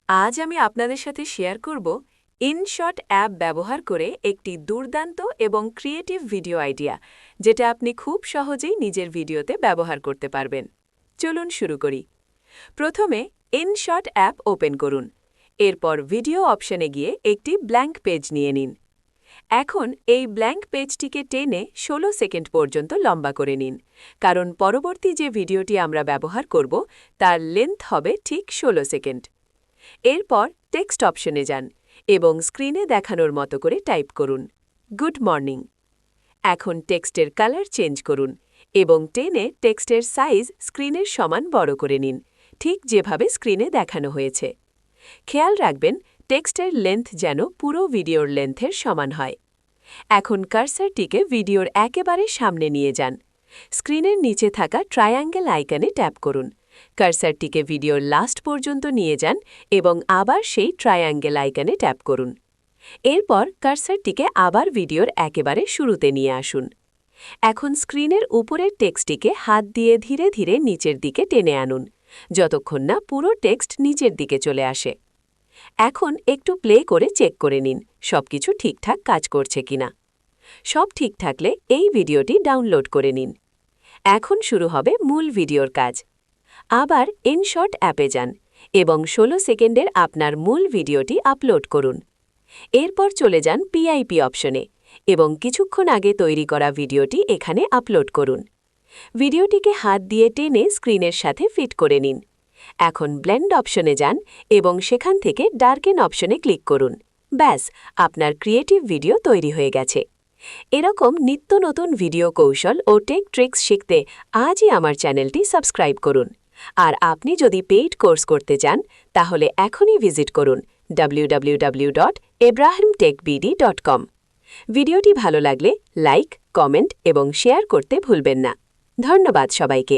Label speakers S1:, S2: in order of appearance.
S1: আজ আমি আপনাদের সাথে শেয়ার করব ইনশট অ্যাপ ব্যবহার করে একটি দুর্দান্ত এবং ক্রিয়েটিভ ভিডিও আইডিয়া, যেটা আপনি খুব সহজেই নিজের ভিডিওতে ব্যবহার করতে পারবেন। চলুন শুরু করি। প্রথমে ইনশট অ্যাপ ওপেন করুন। এরপর ভিডিও অপশনে গিয়ে একটি ব্ল্যাঙ্ক পেজ নিয়ে নিন। এখন এই ব্ল্যাঙ্ক পেজটিকে টেনে 16 সেকেন্ড পর্যন্ত লম্বা করে নিন, কারণ পরবর্তী যে ভিডিওটি আমরা ব্যবহার করব তার লেন্থ হবে ঠিক 16 সেকেন্ড। এরপর টেক্সট অপশনে যান এবং স্ক্রিনে দেখানোর মতো করে টাইপ করুন, গুড মর্নিং। এখন টেক্সটের কালার চেঞ্জ করুন এবং টেনে টেক্সটের সাইজ স্ক্রিনের সমান বড় করে নিন, ঠিক যেভাবে স্ক্রিনে দেখানো হয়েছে। খেয়াল রাখবেন টেক্সটের লেন্থ যেন পুরো ভিডিওর লেন্থের সমান হয়। এখন কার্সারটিকে ভিডিওর একেবারে সামনে নিয়ে যান। স্ক্রিনের নিচে থাকা ট্রায়াঙ্গেল আইকনে ট্যাপ করুন। কার্সারটিকে ভিডিওর লাস্ট পর্যন্ত নিয়ে যান এবং আবার সেই ট্রায়াঙ্গেল আইকনে ট্যাপ করুন। এরপর কার্সারটিকে আবার ভিডিওর একেবারে শুরুতে নিয়ে আসুন। এখন স্ক্রিনের উপরের টেক্সটটিকে হাত দিয়ে ধীরে ধীরে নিচের দিকে টেনে আনুন, যতক্ষণ না পুরো টেক্সট নিচের দিকে চলে আসে। এখন একটু প্লে করে চেক করে নিন সবকিছু ঠিকঠাক কাজ করছে কিনা। সব ঠিক থাকলে এই ভিডিওটি ডাউনলোড করে নিন। এখন শুরু হবে মূল ভিডিওর কাজ। আবার ইনশট অ্যাপে যান এবং 16 সেকেন্ডের আপনার মূল ভিডিওটি আপলোড করুন। এরপর চলে যান পিআইপি অপশনে এবং কিছুক্ষণ আগে তৈরি করা ভিডিওটি এখানে আপলোড করুন। ভিডিওটিকে হাত দিয়ে টেনে স্ক্রিনের সাথে ফিট করে নিন। এখন ব্লেন্ড অপশনে যান এবং সেখান থেকে ডার্কেন অপশনে ক্লিক করুন। ব্যাস, আপনার ক্রিয়েটিভ ভিডিও তৈরি হয়ে গেছে। এরকম নিত্য নতুন ভিডিও কৌশল ও টেক ট্রিক্স শিখতে আজই আমার চ্যানেলটি সাবস্ক্রাইব করুন। আর আপনি যদি পেইড কোর্স করতে চান তাহলে এখনই ভিজিট করুন www.ebrahimtechbd.com। ভিডিওটি ভালো লাগলে লাইক, কমেন্ট এবং শেয়ার করতে ভুলবেন না। ধন্যবাদ সবাইকে।